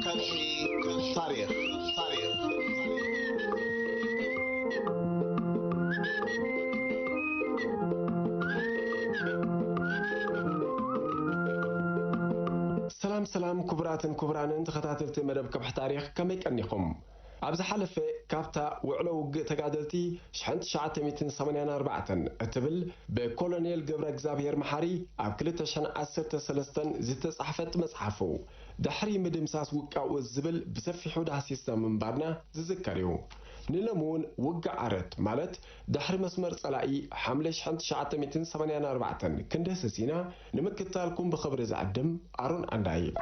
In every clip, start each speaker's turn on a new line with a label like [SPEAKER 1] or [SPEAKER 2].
[SPEAKER 1] كلشي تاريخ سلام كبران تخاتلتي مدب كبح تاريخ كم يكنيكم أبز حلف كابتا وعلو تقادلتي شحنت شعات 284 اتبل بكولونيل جبر اكزابير محاري أبكلت شن 10 زيت صحفت مصحفو دحري مدمساس وقعو الزبل بسفي حودا سيستم من بارنا زذكريو نلمون وقع عرت مالت دحري مسمر صلاقي حمله شحنت شعات 284 كندس سينا نمكتالكم بخبر زعدم أرون عنداي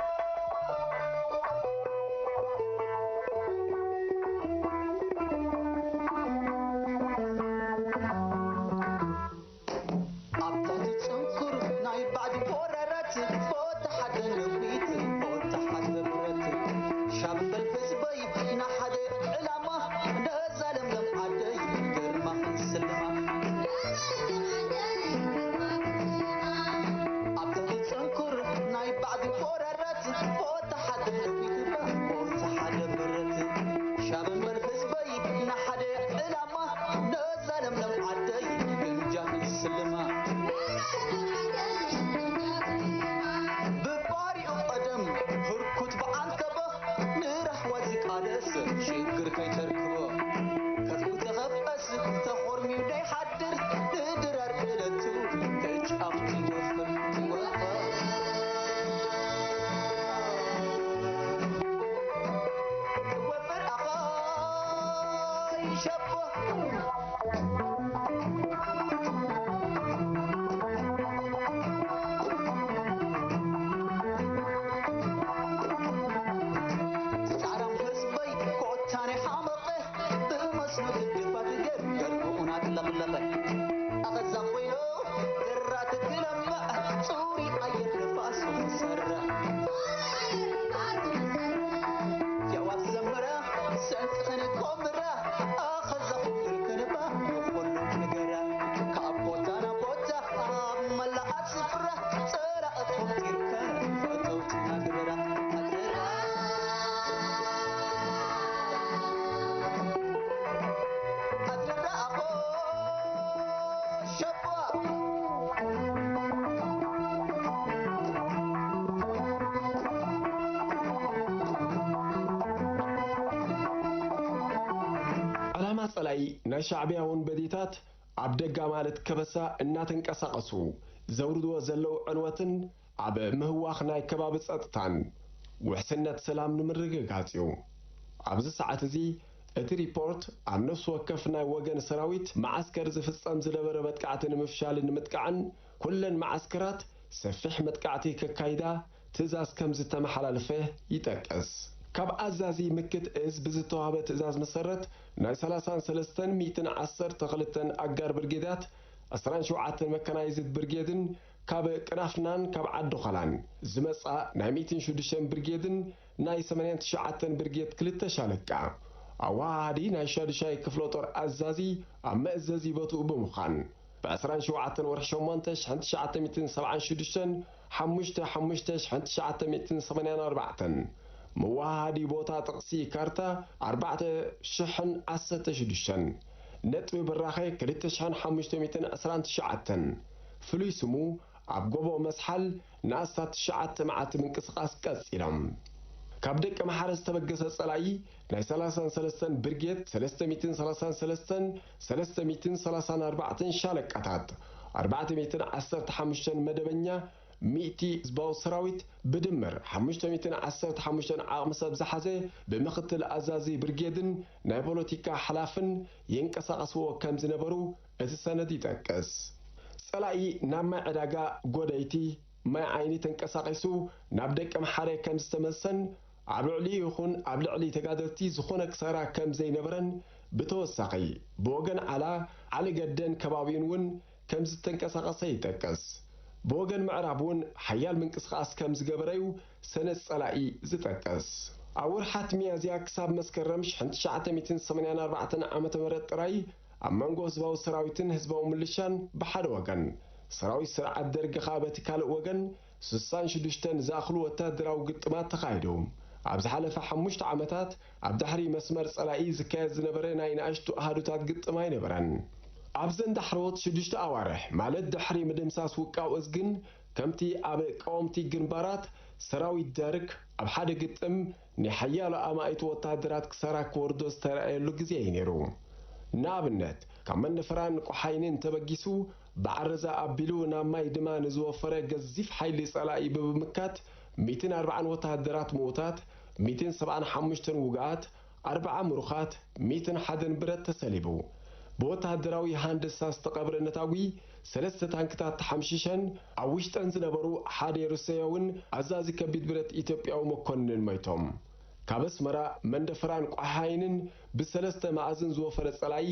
[SPEAKER 1] صلاي نشعبيون بديتات عبدقا مالت كبسا اناتن قساقسو زوردو زلو عنوتن عب مهواخناي كباب صطتان وحسنت سلام نمرغغاتيو عبز ساعات زي اتي ريبورت عن نفس وكفنا وجن سراويت معسكر زفصم زلبره متقعتن مفشال نمتقعن كلن معسكرات سفح متقعتي ككايدا تزاز كمز تمحلالفه يتقس كاب أزازي مكت إز بزتوابة إزاز مسرت ناي 33 تغلطن أجار برجيدات أسران شوعاتن مكنايزد برجيدن كاب كنافنان كاب عدو خلان زمسا ناي 200 برجيدن ناي 89 برجيد كلتا شالكا أوادي ناي شادشاي كفلوتور أزازي أما أزازي بطو بمخان بأسران شوعاتن ورحشو منتش حنت شعات 276 حمشتش حنت شعات 284 موادي بوتا تقسي كارتا 4,016 نتوي براخي 3,519 فلوي سمو عبقوبو مسحل ناسات شعات معات من قسقاس قصيرم كابدك محارس تبقس الصلاي ناي 33 برجيت 333 شالكاتات 415 مدبنيا ميتي زباو سراويت بدمر 515 عامسة بزحزة بمختل أزازي برجيدن ناي بوليتيكا حلافن ينقساقسو كم زنبرو اتساندي تنقس صلاي ناما عداقا قودايتي ما عيني تنقساقسو نابدك محاري كم استمسن عبلعلي يخون عبلعلي تقادرتي زخونك سارا كم زي نبرن بتوساقي بوغن على قدن كبابين ون كم زتنقساقسي تنقس بوغن معرابون حيال من قسقاس كم زقبريو سنة صلاقي زتقس أور حاتمي أزيا كساب مسكرمش حنت شعات 284 عامة مرت راي أمانغو زباو سراويتن هزباو ملشان بحر وغن سراوي سرعة درق خابة كالق وغن 66 زاخلو وتادراو قطمات تخايدوم ኣብዚ ሓለፈ 5 ዓመታት ኣብ ድሕሪ መስመር ጸላኢ ዝካየድ ዝነበረ ናይ ንኣሽቱ ኣሃዱታት ግጥም ኣይነበረን። ኣብ ዘንዳ ሓርቦት 6 ኣዋርሕ ማለት ድሕሪ ምድምሳስ ውቃው እዝግን ከምቲ ኣብ ቀወምቲ ግንባራት ሰራዊት ደርግ ኣብ ሓደ ግጥም ንሓያሎ ኣማኢት ወታደራት ክሰራ ክወርዶ ዝተረኣየሉ ግዜ እዩ ነይሩ። ንኣብነት ካብ መነፈራን ቆሓይንን ተበጊሱ ብዓረዛ ኣቢሉ ናብ ማይ ድማ ንዝወፈረ ገዚፍ ሓይሊ ጸላኢ ብምምካት 140 ወታደራት ምዉታት 175 ውግኣት 40 ምሩኻት 101 ብረት ተሰሊቡ ብወታደራዊ ሃንደሳ ዝተቐብረ ነታዊ 3 ታንክታት ተሓምሺሸን ኣብ ውሽጠን ዝነበሩ ሓደ ሩስያውን ኣዛዚ ከቢድ ብረት ኢትዮጵያዊ መኮንን ሞይቶም ካብ ኣስመራ መንደፈራን ቆሓይንን ብ3 መኣዝን ዝወፈረ ጸላኢ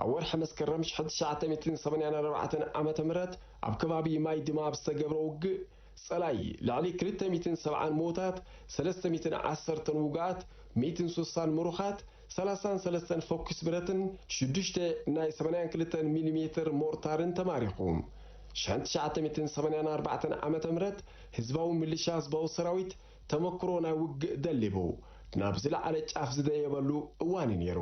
[SPEAKER 1] ኣብ ወርሒ መስከረም 1984 ዓመተ ምህረት ኣብ ከባቢ ማይ ድማብ ዝተገብረ ውግእ ጸላኢ ልዕሊ 270 ሞታት 310 ውግኣት 160 ምሩኻት 33 ፎኩስ ብረትን 6 ናይ 82 ሚሊ ሞርታርን ተማሪኹ 1984 ዓመተ ምህረት ህዝባዊ ሚሊሻ ህዝባዊ ሰራዊት ተመክሮ ናይ ውግእ ደሊቡ ናብ ዝለዓለ ጫፍ ዝደየበሉ እዋን ነይሩ።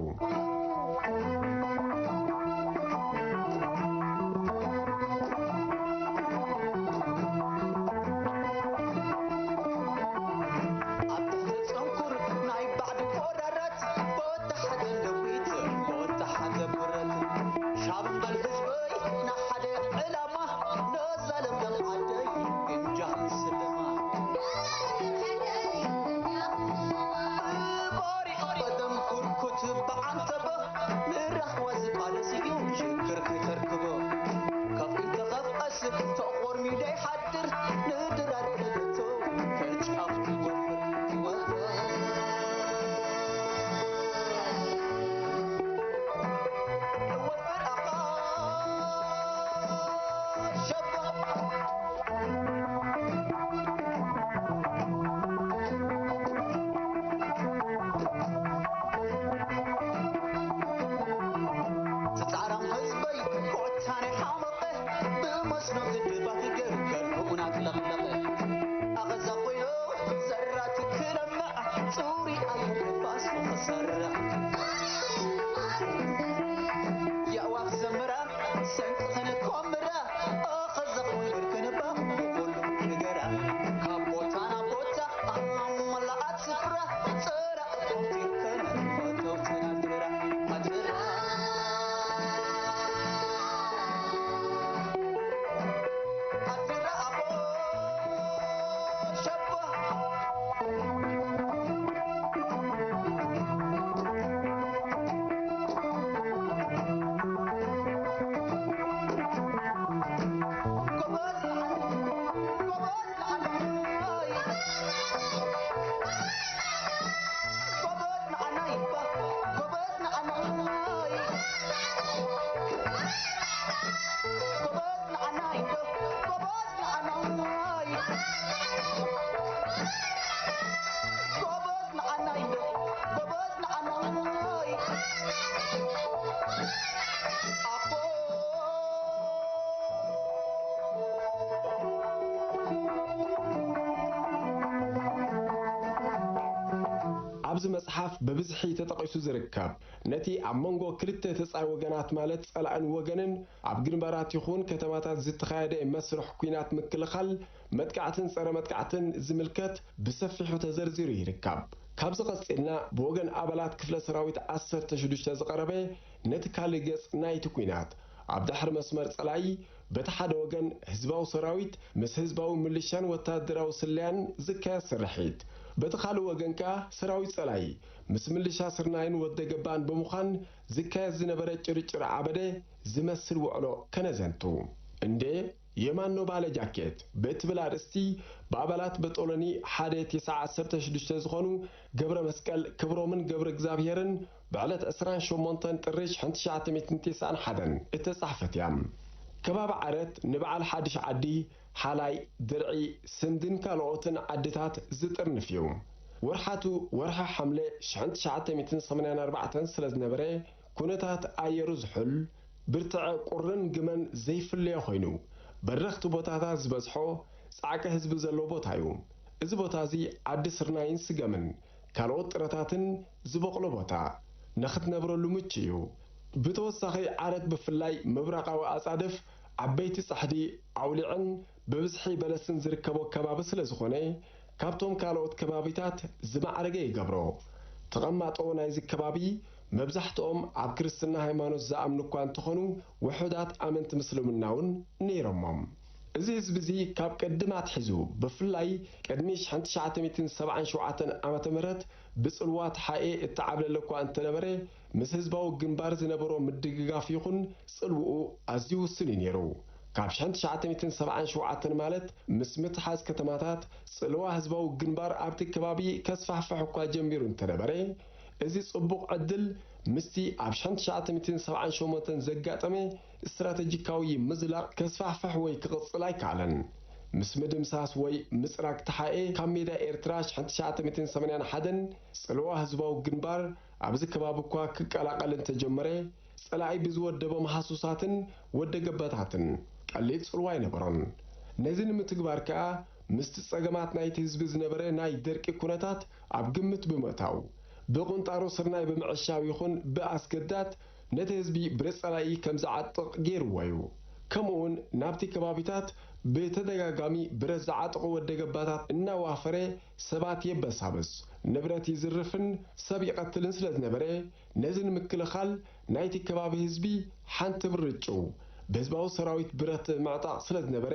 [SPEAKER 1] ኣብዚ መጽሓፍ በብዝሒ ተጠቂሱ ዝርከብ ነቲ ኣብ መንጎ ክልተ ተጻይ ወገናት ማለት ጸላእን ወገንን ኣብ ግንባራት ይኹን ከተማታት ዝተኻየደ መስርሕ ኩናት ምክልኻል መጥቃዕትን ጸረ መጥቃዕትን ዝምልከት ብሰፊሑ ተዘርዚሩ ይርከብ። ካብዚ ቀፂልና ብወገን ኣባላት ክፍለ ሰራዊት 16 ዝቐረበ ነቲ ካልእ ገጽ ናይቲ ኩናት ኣብ ድሕሪ መስመር ጸላኢ በቲ ሓደ ወገን ህዝባዊ ሰራዊት ምስ ህዝባዊ ሚሊሻን ወታደራዊ ስልያን ዝካየድ ስርሒት በቲ ካልእ ወገን ከዓ ሰራዊት ጸላኢ ምስ ሚሊሻ ስርናይን ወደገባን ብምዃን ዝካየድ ዝነበረ ጭርጭር ዓበደ ዝመስል ውዕሎ ከነዘንቱ እንዴ የማኖ ባለ ጃኬት በትብል አርእስቲ በአባላት በጦሎኒ ሓደ 916 ዝኾኑ ገብረ መስቀል ክብሮምን ገብረ እግዚአብሔርን بعلت أسران شومونتن تريش حنتش عتمتن تسعن حدن اتصحفت يام كباب عرت نبعل حدش عدي حالاي درعي سندن كالوتن عدتات زتر نفيوم ورحاتو ورحة حملة شحنتش عتمتن 84 سلز نبري كونتات ايروز حل برتع قرن جمن زيف اللي يخينو برخت بوتاتا زبزحو صعك حزب زلو بوتايوم እዚ ቦታ እዚ ዓዲ ስርናይን ስገምን ካልኦት ጥረታትን ዝበቕሎ ቦታ ንኽትነብረሉ ምችዩ ብተወሳኺ ዓረት ብፍላይ ምብራቃዊ ኣጻድፍ ዓበይቲ ጻሕዲ ኣውሊዕን ብብዝሒ በለስን ዝርከቦ ከባቢ ስለ ዝኾነ ካብቶም ካልኦት ከባቢታት ዝማዕረገ ይገብሮ ተቐማጦ ናይዚ ከባቢ መብዛሕትኦም ኣብ ክርስትና ሃይማኖት ዝኣምኑ እኳ እንትኾኑ ውሑዳት ኣመንቲ ምስልምና እውን ነይሮሞም እዚ ህዝቢ እዚ ካብ ቀድማት ሒዙ ብፍላይ ቅድሚ 1977 ዓመተ ምህረት ብጽልዋት ሓኤ እተዓብለለ እኳ እንተነበረ ምስ ህዝባዊ ግንባር ዝነበሮ ምድግጋፍ ይኹን ጽልውኡ ኣዝዩ ውስን እዩ ነይሩ ካብ 1977 ማለት ምስ ምትሓዝ ከተማታት ጽልዋ ህዝባዊ ግንባር ኣብቲ ከባቢ ከስፋሕፍሕ እኳ ጀሚሩ እንተነበረ እዚ ጽቡቕ ዕድል ምስቲ ኣብ 1978 ዘጋጠመ ስትራቴጂካዊ ምዝላቕ ከስፋሕፍሕ ወይ ክቕጽል ኣይከኣለን ምስ ምድምሳስ ወይ ምጽራቅ ተሓኤ ካብ ሜዳ ኤርትራ 1981 ጽልዋ ህዝባዊ ግንባር ኣብዚ ከባቢ እኳ ክቀላቀል እንተጀመረ ጸላኢ ብዝወደቦም ሓሱሳትን ወደገበታትን ቀሊል ጽልዋ ኣይነበሮን ነዚ ንምትግባር ከዓ ምስቲ ጸገማት ናይቲ ህዝቢ ዝነበረ ናይ ደርቂ ኩነታት ኣብ ግምት ብምእታው ብቁንጣሮ ስርናይ ብምዕሻው ይኹን ብኣስገዳት ነቲ ህዝቢ ብረጸላኢ ከም ዝዓጥቕ ገይርዎ እዩ ከምኡውን ናብቲ ከባቢታት ብተደጋጋሚ ብረት ዝዓጥቑ ወደገባታት እናዋፈረ ሰባት የበሳብስ ንብረት ይዝርፍን ሰብ ይቐትልን ስለ ዝነበረ ነዚ ንምክልኻል ናይቲ ከባቢ ህዝቢ ሓንቲ ብርጭው ብህዝባዊ ሰራዊት ብረት ምዕጣቕ ስለ ዝነበረ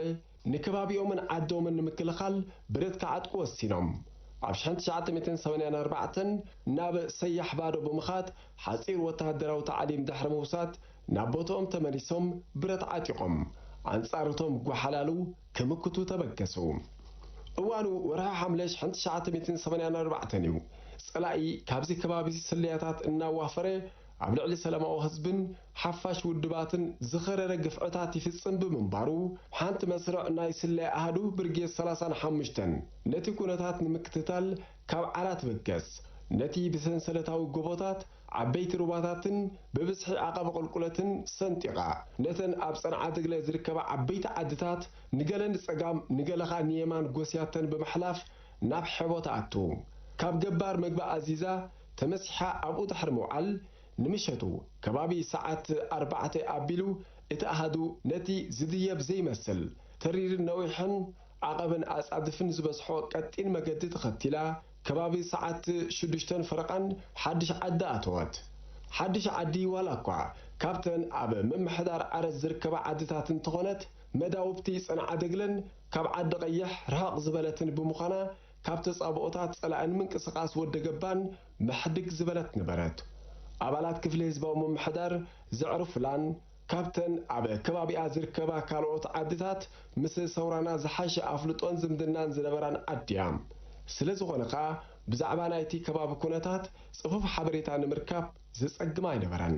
[SPEAKER 1] ንከባቢኦምን ዓዶምን ንምክልኻል ብረት ክዓጥቁ ወሲኖም ኣብ 1984 ናብ ሰያሕ ባዶ ብምኻድ ሓጺር ወተሃደራዊ ታዕሊም ድሕሪ ምውሳድ ናብ ቦታኦም ተመሊሶም ብረት ዓጢቖም ኣንጻርቶም ጓሓላሉ ክምክቱ ተበገሱ እዋኑ ወርሒ ሐምለ 1984 እዩ ጸላኢ ካብዚ ከባቢ ስልያታት እናዋፈረ ኣብ ልዕሊ ሰላማዊ ህዝብን ሓፋሽ ውድባትን ዝኸረረ ግፍዕታት ይፍጽም ብምንባሩ ሓንቲ መስርዕ ናይ ስለያ ኣሃዱ ብርጌድ 35 ነቲ ኩነታት ንምክትታል ካብ ዓራት በገስ ነቲ ብሰንሰለታዊ ጎቦታት ዓበይቲ ሩባታትን ብብዝሒ ዓቐበ ቁልቁለትን ሰንጢቓ ነተን ኣብ ጸንዓ ትግለ ዝርከባ ዓበይቲ ዓድታት ንገለ ንጸጋም ንገለኻ ንየማን ጎስያተን ብምሕላፍ ናብ ሕቦት ኣቱ ካብ ገባር መግባእ ኣዚዛ ተመሲሓ ኣብኡ ድሕሪ ምውዓል ንምሸቱ ከባቢ ሰዓት 4 ኣቢሉ እቲ ኣሃዱ ነቲ ዝድየብ ዘይመስል ተሪርን ነዊሕን ዓቐብን ኣጻድፍን ዝበዝሖ ቀጢን መገዲ ተኸቲላ ከባቢ ሰዓት 6 ፈረቓን ሓድሽ ዓዲ ኣተወት ሓድሽ ዓዲ ዋላ እኳ ካብተን ኣብ ምምሕዳር ዓረት ዝርከባ ዓድታት እንትኾነት መዳውብቲ ጸንዓ ደግለን ካብ ዓዲ ቀይሕ ርሃቕ ዝበለትን ብምዃና ካብ ተጻብኦታት ጸላእን ምንቅስቓስ ወደገባን መሕድግ ዝበለት ነበረት ኣባላት ክፍሊ ህዝባዊ ምምሕዳር ዘዕርፍላን ካብተን ኣብ ከባቢኣ ዝርከባ ካልኦት ዓድታት ምስ ሰውራና ዝሓሸ ኣፍልጦን ዝምድናን ዝነበራን ዓድያ ስለ ዝኾነ ከዓ ብዛዕባ ናይቲ ከባቢ ኩነታት ጽፉፍ ሓበሬታ ንምርካብ ዝጸግም ኣይነበረን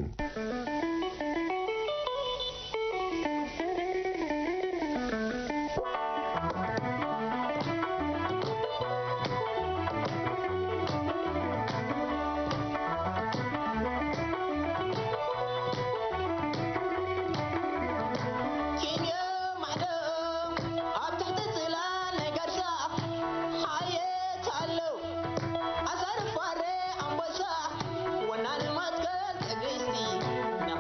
[SPEAKER 2] Now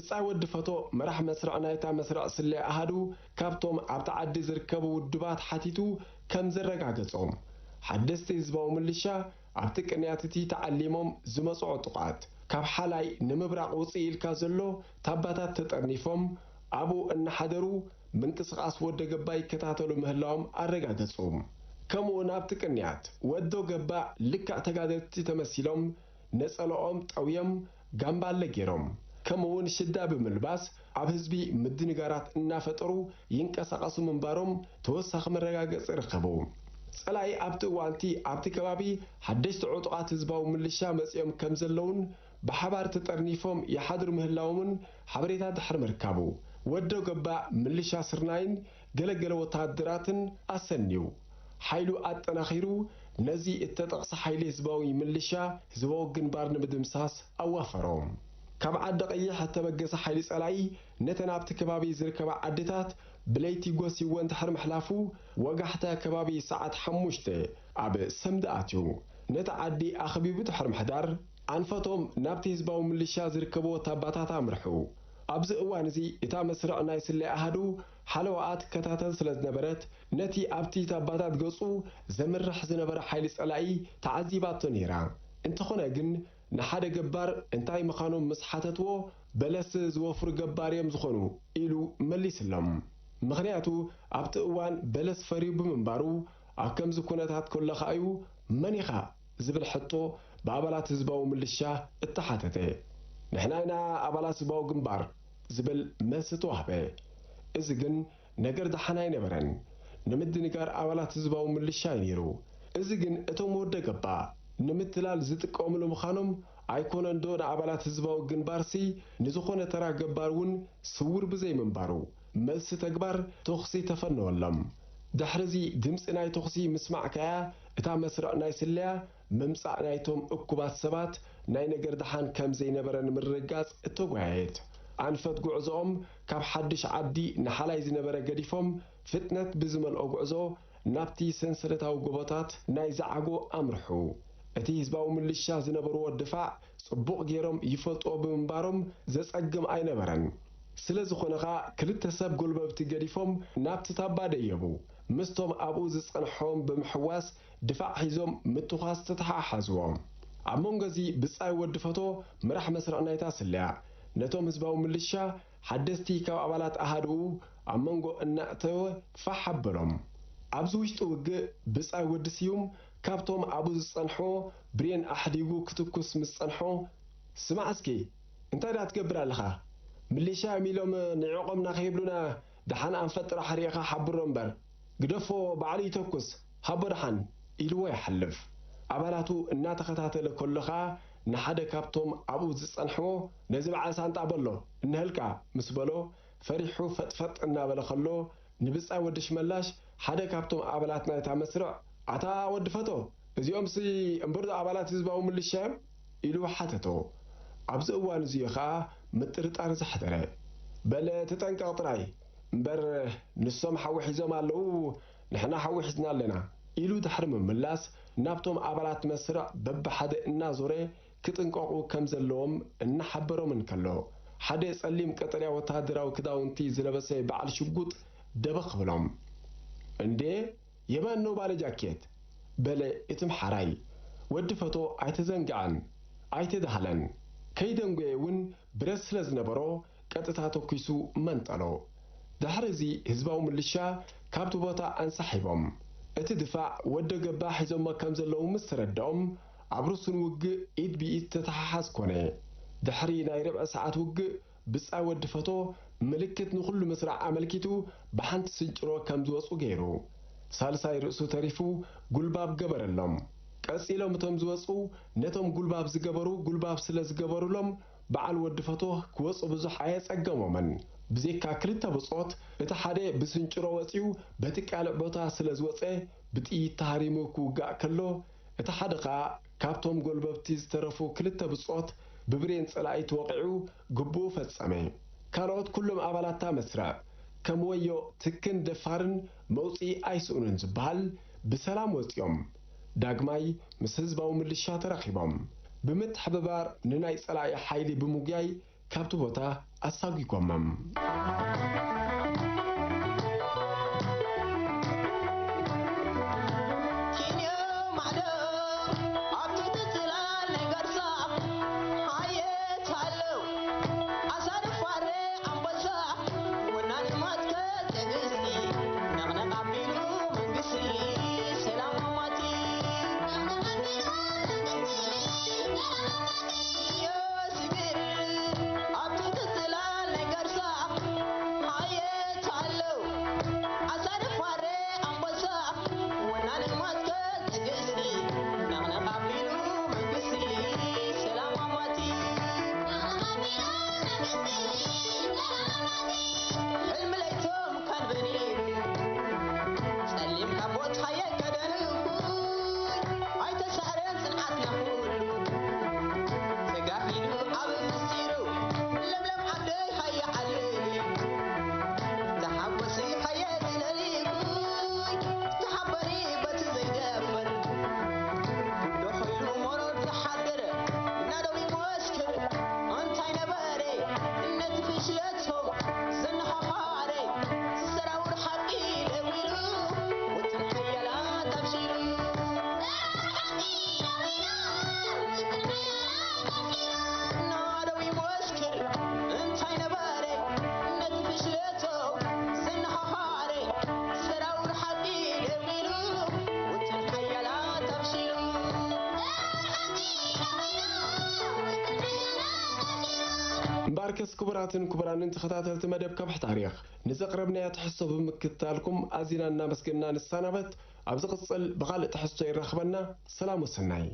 [SPEAKER 1] ብጻይ ወዲ ፈቶ መራሕ መስርዕ ናይታ መስርዕ ስለ ኣሃዱ ካብቶም ኣብታ ዓዲ ዝርከቡ ውድባት ሓቲቱ ከም ዘረጋገጾም ሓደስቲ ህዝባዊ ምልሻ ኣብቲ ቅንያት እቲ ተዓሊሞም ዝመጽኦ ጥቓት ካብ ሓላይ ንምብራቕ ውፅእ ኢልካ ዘሎ ታባታት ተጠርኒፎም ኣብኡ እናሓደሩ ምንቅስቓስ ወደ ገባይ ይከታተሉ ምህላዎም ኣረጋገጹ ከምኡ ናብቲ ቅንያት ወዶ ገባእ ልክዕ ተጋደልቲ ተመሲሎም ነጸለኦም ጠውዮም ጋምባለ ገይሮም ከምኡውን ሽዳ ብምልባስ ኣብ ህዝቢ ምድንጋራት እናፈጠሩ ይንቀሳቐሱ ምንባሮም ተወሳኺ መረጋገፂ ረኸቡ ጸላይ ኣብቲ እዋንቲ ኣብቲ ከባቢ ሓደሽቲ ዕጡቓት ህዝባዊ ምልሻ መጺኦም ከም ዘለውን ብሓባር ተጠርኒፎም ይሓድሩ ምህላዎምን ሓበሬታ ድሕሪ ምርካቡ ወዶ ገባእ ምልሻ ስርናይን ገለገለ ወታደራትን ኣሰኒዩ ሓይሉ ኣጠናኺሩ ነዚ እተጠቕሰ ሓይሊ ህዝባዊ ምልሻ ህዝባዊ ግንባር ንምድምሳስ ኣዋፈሮም ካብ ዓዲ ቀይሕ እተበገሰ ሓይሊ ጸላይ ነተን ኣብቲ ከባቢ ዝርከባ ዓድታት ብለይቲ ጎሲዎ እንድሕር ምሕላፉ ወጋሕታ ከባቢ ሰዓት 5 ኣብ ሰምዲ ኣትዩ ነቲ ዓዲ ኣኸቢቡ ድሕሪ ምሕዳር ኣንፈቶም ናብቲ ህዝባዊ ምልሻ ዝርከቡ ወታባታት ኣምርሑ ኣብዚ እዋን እዚ እታ መስርዕ ናይ ስለ ኣሃዱ ሓለዋኣት ከታተል ስለ ዝነበረት ነቲ ኣብቲ ታባታት ገጹ ዘምርሕ ዝነበረ ሓይሊ ጸላኢ ተዓዚባቶ ነይራ እንተኾነ ግን ንሓደ ገባር እንታይ ምዃኖም ምስ ሓተትዎ በለስ ዝወፍሩ ገባር እዮም ዝኾኑ ኢሉ መሊስሎም ምኽንያቱ ኣብቲ እዋን በለስ ፈሪዩ ብምንባሩ ኣብ ከምዚ ኩነታት ከለኻ እዩ መን ኢኻ ዝብል ሕቶ ብኣባላት ህዝባዊ ምልሻ እተሓተተ ንሕና ኢና ኣባላት ህዝባዊ ግንባር ዝብል መልሲ ተዋህበ እዚ ግን ነገር ደሓና ኣይነበረን ንምድንጋር ኣባላት ህዝባዊ ምልሻ ነይሩ እዚ ግን እቶም ወደ ገባእ ንምትላል ዝጥቀምሉ ምዃኖም ኣይኮነን ዶ ንኣባላት ህዝባዊ ግንባርሲ ንዝኾነ ተራ ገባር እውን ስውር ብዘይምንባሩ መልሲ ተግባር ተኽሲ ተፈነወሎም ድሕሪዚ ድምፂ ናይ ተኽሲ ምስማዕ ከያ እታ መስርዕ ናይ ስለያ ምምጻእ ናይቶም እኩባት ሰባት ናይ ነገር ደሓን ከም ዘይነበረ ንምርግጋጽ እተጓየት ኣንፈት ጉዕዞኦም ካብ ሓድሽ ዓዲ ንሓላይ ዝነበረ ገዲፎም ፍጥነት ብዝመልኦ ጉዕዞ ናብቲ ሰንሰለታዊ ጎቦታት ናይ ዝዓጎ ኣምርሑ እቲ ህዝባዊ ምልሻ ዝነበርዎ ድፋዕ ጽቡቕ ገይሮም ይፈልጥዎ ብምንባሮም ዘጸግም ኣይነበረን ስለ ዝኾነኻ ክልተ ሰብ ጎልበብቲ ገዲፎም ናብቲ ታባ ደየቡ ምስቶም ኣብኡ ዝጸንሖም ብምሕዋስ ድፋዕ ሒዞም ምትዃስ ተተሓሓዝዎም ኣብ መንጎዚ ብጻይ ወዲ ፈቶ መራሕ መስርዕ ናይታ ስለያ ነቶም ህዝባዊ ምልሻ ሓደስቲ ካብ ኣባላት ኣሃድኡ ኣብ መንጎ እናእተወ ፋሕ ኣበሎም ኣብዚ ውሽጢ ውግእ ብጻይ ወዲ ስዩም ካብቶም ኣብኡ ዝጸንሖ ብሬን ኣሕዲጉ ክትኩስ ምስ ጸንሖ ስማዕ እስኪ እንታይ ዳ ትገብር ኣለኻ ምልሻ ሚሎም ንዕቆምና ከይብሉና ደሓን ኣንፈጥራ ሓሪቕኻ ሓብሮ እምበር ግደፎ ባዕሉ ይተኩስ ሃቦ ደሓን ኢልዎ ይሓልፍ ኣባላቱ እናተኸታተለ ከለኻ ንሓደ ካብቶም ኣብኡ ዝጸንሕዎ ነዚ በዓል ሳንጣ በሎ እንህልካ ምስ በሎ ፈሪሑ ፈጥፈጥ እናበለ ከሎ ንብጻይ ወዲ ሽመላሽ ሓደ ካብቶም ኣባላት ናይታ መስርዕ ኣታ ወዲ ፈቶ እዚኦምሲ እምብርዶ ኣባላት ህዝባዊ ምልሻ እዮም ኢሉ ሓተቶ ኣብዚ እዋን እዙ ከዓ ምጥርጣር ዝሓደረ በለ ትጠንቀቕ ጥራይ እምበር ንሶም ሓዊ ሒዞም ኣለዉ ንሕና ሓዊ ሒዝና ኣለና ኢሉ ድሕሪ ምምላስ ናብቶም ኣባላት መስርዕ በብሓደ እናዞረ ክጥንቀቑ ከም ዘለዎም እናሓበሮም እንከሎ ሓደ ጸሊም ቀጠልያ ወታደራዊ ክዳውንቲ ዝለበሰ በዓል ሽጉጥ ደበኽ ብሎም እንዴ የማን ነው ባለ ጃኬት በለ እትም ሓራይ ወዲ ፈቶ ኣይተዘንግዐን ኣይተዳህለን ከይደንጎየ እውን ብረት ስለ ዝነበሮ ቀጥታ ተኪሱ መንጠሎ ድሕሪዚ ህዝባዊ ምልሻ ካብቲ ቦታ አንሳሒቦም እቲ ድፋዕ ወደ ገባእ ሒዞሞ ከም ዘለዉ ምስ ተረድኦም ኣብ ርሱን ውግእ ኢድ ብኢድ ተተሓሓዝ ኮነ ድሕሪ ናይ ርብዒ ሰዓት ውግእ ብጻይ ወዲ ፈቶ ምልክት ንኹሉ ምስራዕ ኣመልኪቱ ብሓንቲ ስንጭሮ ከም ዝወፁ ገይሩ ሳልሳይ ርእሱ ተሪፉ ጉልባብ ገበረሎም ቀጺሎም እቶም ዝወፁ ነቶም ጉልባብ ዝገበሩ ጉልባብ ስለ ዝገበሩሎም በዓል ወዲ ፈቶ ክወፁ ብዙሕ ኣየጸገሞምን ብዘይካ ክልተ ብጾት እቲ ሓደ ብስንጭሮ ወፂኡ በቲ ቃልዕ ቦታ ስለ ዝወፀ ብጥይት ተሃሪሙ ክውጋእ ከሎ እቲ ሓደ ከዓ ካብቶም ጎልበብቲ ዝተረፉ ክልተ ብጾት ብብሬን ጸላኢ ተወቂዑ ግቡእ ፈጸመ ካልኦት ኩሎም ኣባላታ መስርዕ ከም ወዮ ትክን ደፋርን መውፂኢ ኣይስኡንን ዝበሃል ብሰላም ወፂኦም ዳግማይ ምስ ህዝባዊ ምልሻ ተራኺቦም ብምትሕብባር ንናይ ጸላኢ ሓይሊ ብምጉያይ ካብቲ ቦታ ኣሳጊጎመም باركس كبراتن كبرانن تخطاتلت مدب كبح تاريخ نزقربنا تحسو بمكتالكم ازينا مسكننا نسانبت ابز قصل بخالق تحسو يرخبنا سلام وسناي